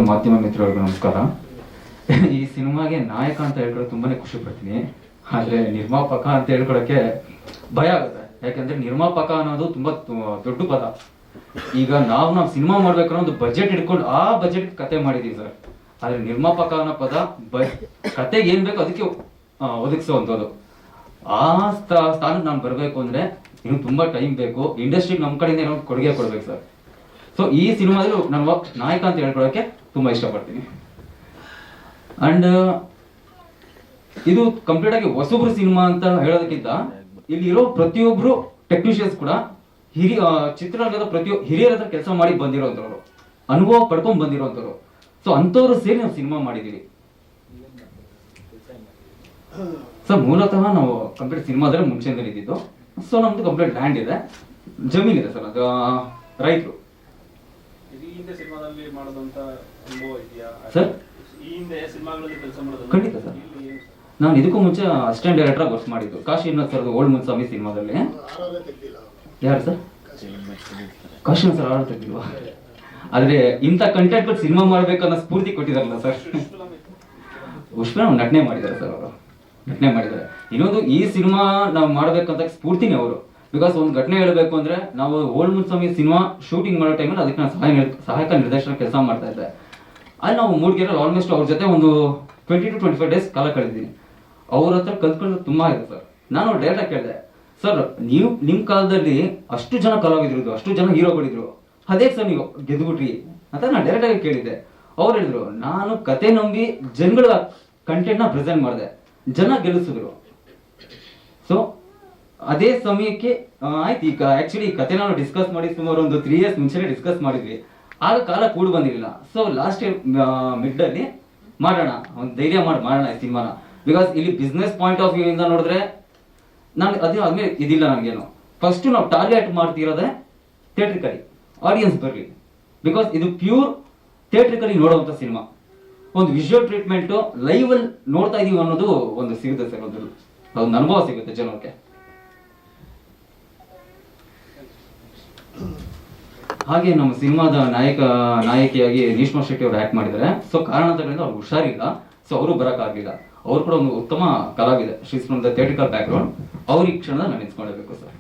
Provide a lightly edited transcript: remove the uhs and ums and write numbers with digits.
ಮಾಧ್ಯಮ ಮಿತ್ರರಿಗೂ ನಮಸ್ಕಾರ. ಈ ಸಿನಿಮಾಗೆ ನಾಯಕ ಅಂತ ಹೇಳ್ಕೊಳ್ಳೋ ತುಂಬಾನೇ ಖುಷಿ ಪಡ್ತೀನಿ, ಆದ್ರೆ ನಿರ್ಮಾಪಕ ಅಂತ ಹೇಳ್ಕೊಳಕ್ಕೆ ಭಯ ಆಗುತ್ತೆ. ಯಾಕಂದ್ರೆ ನಿರ್ಮಾಪಕ ಅನ್ನೋದು ತುಂಬಾ ದೊಡ್ಡ ಪದ. ಈಗ ನಾವು ಸಿನಿಮಾ ಮಾಡ್ಬೇಕನ್ನೋ ಒಂದು ಬಜೆಟ್ ಇಟ್ಕೊಂಡು ಆ ಬಜೆಟ್ ಕತೆ ಮಾಡಿದೀವಿ ಸರ್. ಆದ್ರೆ ನಿರ್ಮಾಪಕ ಅನ್ನೋ ಪದ ಕತೆಗೆ ಏನ್ ಬೇಕು ಅದಕ್ಕೆ ಒದಗಿಸುವಂಥದ್ದು. ಆ ಸ್ಥಾನಕ್ಕೆ ನಾನು ಬರಬೇಕು ಅಂದ್ರೆ ಇನ್ನು ತುಂಬಾ ಟೈಮ್ ಬೇಕು. ಇಂಡಸ್ಟ್ರಿಗೆ ನಮ್ಮ ಕಡೆಯಿಂದ ಏನೋ ಕೊಡುಗೆ ಕೊಡ್ಬೇಕು ಸರ್. ಸೊ ಈ ಸಿನಿಮಾದಲ್ಲಿ ನಾನು ನಾಯಕ ಅಂತ ಹೇಳ್ಕೊಳಕ್ಕೆ ತುಂಬಾ ಇಷ್ಟಪಡ್ತೀನಿ. ಅಂಡ್ ಇದು ಕಂಪ್ಲೀಟ್ ಆಗಿ ಹೊಸಬ್ರು ಸಿನಿಮಾ ಅಂತ ಹೇಳೋದಕ್ಕಿಂತ ಇಲ್ಲಿ ಇರೋ ಪ್ರತಿಯೊಬ್ರು ಟೆಕ್ನಿಷಿಯನ್ಸ್ ಕೂಡ ಚಿತ್ರರಂಗದ ಹಿರಿಯರ ಹತ್ರ ಕೆಲಸ ಮಾಡಿ ಬಂದಿರೋಂಥವ್ರು, ಅನುಭವ ಪಡ್ಕೊಂಡ್ ಬಂದಿರೋಂಥವ್ರು. ಸೊ ಅಂಥವ್ರು ಸೇರಿ ನಾವು ಸಿನಿಮಾ ಮಾಡಿದೀವಿ ಸರ್. ಮೂಲತಃ ನಾವು ಕಂಪ್ಲೀಟ್ ಸಿನಿಮಾದಲ್ಲಿ ಮುಂಚೆಯಿಂದ ಇದ್ದಿದ್ದು. ಸೊ ನಮ್ದು ಕಂಪ್ಲೀಟ್ ಲ್ಯಾಂಡ್ ಇದೆ, ಜಮೀನ್ ಇದೆ ಸರ್. ಅದು ರೈತರು ಸರ್. ಖಂಡಿತ ಸರ್. ನಾನು ಇದಕ್ಕೂ ಮುಂಚೆ ಅಸಿಸ್ಟೆಂಟ್ ಡೈರೆಕ್ಟರ್ ವರ್ಕ್ ಮಾಡಿದ್ದು ಕಾಶಿನಾಥ್ ಸರ್ ಓಲ್ಡ್ ಮುನ್ಸ್ವಾಮಿ ಸಿನಿಮಾದಲ್ಲಿ. ಯಾರು ಸರ್? ಕಾಶಿನಾಥ್ ಸರ್ ಆಡೋ ತೆಗ್ದಿಲ್ವಾ? ಆದ್ರೆ ಇಂಥ ಕಂಟೆಂಟ್ ಸಿನಿಮಾ ಮಾಡ್ಬೇಕನ್ನೋ ಸ್ಫೂರ್ತಿ ಕೊಟ್ಟಿದಾರಲ್ಲ ಸರ್. ಪುಷ್ಪ ನಟನೆ ಮಾಡಿದ್ದಾರೆ ಸರ್. ಅವರು ನಟನೆ ಮಾಡಿದ್ದಾರೆ. ಇನ್ನೊಂದು ಈ ಸಿನಿಮಾ ನಾವು ಮಾಡ್ಬೇಕಂತ ಸ್ಫೂರ್ತಿನೇ ಅವರು. ಬಿಕಾಸ್ ಒಂದು ಘಟನೆ ಹೇಳಬೇಕು ಅಂದ್ರೆ, ನಾವು ಓಲ್ಡ್ ಮುನ್ಸ್ವಾಮಿ ಸಿನಿಮಾ ಶೂಟಿಂಗ್ ಮಾಡೋ ಟೈಮಲ್ಲಿ ಅದಕ್ಕೆ ನಾನು ಸಹಾಯಕ ನಿರ್ದೇಶನ ಕೆಲಸ ಮಾಡ್ತಾ ಇದ್ದೆ. ಅಲ್ಲಿ ನಾವು ಮೂಡಿಗೆರೆಯಲ್ಲಿ ಆಲ್ಮೋಸ್ಟ್ ಅವ್ರ ಜೊತೆ ಒಂದು 20 to 25 ಡೇಸ್ ಕಾಲ ಕಳೆದಿದ್ದೀನಿ. ಅವ್ರ ಹತ್ರ ಕಲ್ತ್ಕೊಂಡು ತುಂಬಾ ಇದೆ ಸರ್. ನಾನು ಡೈರೆಕ್ಟ್ ಕೇಳಿದೆ, ಸರ್ ನೀವು ನಿಮ್ಮ ಕಾಲದಲ್ಲಿ ಅಷ್ಟು ಜನ ಕಲಾವಿದ್ರು, ಅಷ್ಟು ಜನ ಹೀರೋಗಳಿದ್ರು, ಅದೇ ಸರ್ ನೀವು ಗೆದ್ದುಬಿಟ್ರಿ ಅಂತ ನಾನು ಡೈರೆಕ್ಟ್ ಆಗಿ ಕೇಳಿದ್ದೆ. ಅವ್ರು ಹೇಳಿದ್ರು, ನಾನು ಕತೆ ನಂಬಿ ಜನಗಳ ಕಂಟೆಂಟ್ ನ ಪ್ರೆಸೆಂಟ್ ಮಾಡಿದೆ, ಜನ ಗೆಲ್ಲಿಸಿದ್ರು. ಸೊ ಅದೇ ಸಮಯಕ್ಕೆ ಆಯ್ತು. ಈಗ ಆಕ್ಚುಲಿ ಕತೆ ನಾವು ಡಿಸ್ಕಸ್ ಮಾಡಿ ಸುಮಾರು ಒಂದು 3 years ಮುಂಚೆನೆ ಡಿಸ್ಕಸ್ ಮಾಡಿದ್ವಿ. ಆಗ ಕಾಲ ಕೂಡ್ ಬಂದಿರಲಿಲ್ಲ. ಸೊ ಲಾಸ್ಟ್ ಇಯರ್ ಮಿಡ್ ಅಲ್ಲಿ ಮಾಡೋಣ, ಒಂದು ಧೈರ್ಯ ಮಾಡೋಣ ಈ ಸಿನಿಮಾನ. ಬಿಕಾಸ್ ಇಲ್ಲಿ ಬಿಸ್ನೆಸ್ ಪಾಯಿಂಟ್ ಆಫ್ ವ್ಯೂ ಇಂದ ನೋಡಿದ್ರೆ ನಾನು ಅದ್ಮೇಲೆ ಇದಿಲ್ಲ ನಮ್ಗೇನು. ಫಸ್ಟ್ ನಾವು ಟಾರ್ಗೆಟ್ ಮಾಡ್ತಿರೋದೇ ಥಿಯೇಟ್ರಿಕಲಿ ಆಡಿಯನ್ಸ್ ಬರಲಿ. ಬಿಕಾಸ್ ಇದು ಪ್ಯೂರ್ ಥಿಯೇಟ್ರಿಕಲಿ ನೋಡುವಂಥ ಸಿನಿಮಾ. ಒಂದು ವಿಜುವಲ್ ಟ್ರೀಟ್ಮೆಂಟ್ ಲೈವ್ ಅಲ್ಲಿ ನೋಡ್ತಾ ಇದೀವಿ ಅನ್ನೋದು ಒಂದು ಸಿಗುತ್ತೆ ಸರ್. ಒಂದು ಅನುಭವ ಸಿಗುತ್ತೆ ಜನಕ್ಕೆ. ಹಾಗೆ ನಮ್ಮ ಸಿನಿಮಾದ ನಾಯಕಿಯಾಗಿ ನೀಶ್ಮಾ ಶೆಟ್ಟಿ ಅವರು ಆಕ್ಟ್ ಮಾಡಿದ್ದಾರೆ. ಸೊ ಕಾರಣಾಂತರಗಳಿಂದ ಅವ್ರಿಗೆ ಹುಷಾರಿಲ್ಲ, ಸೊ ಅವರು ಬರೋಕ್ಕಾಗಲಿಲ್ಲ. ಅವರು ಕೂಡ ಒಂದು ಉತ್ತಮ ಕಲಾವಿದೆ, she's from the theatrical back ground. ಅವ್ರ ಈ ಕ್ಷಣದ ನಾನು ನೆನೆಸ್ಕೊಳ್ಬೇಕು ಸರ್.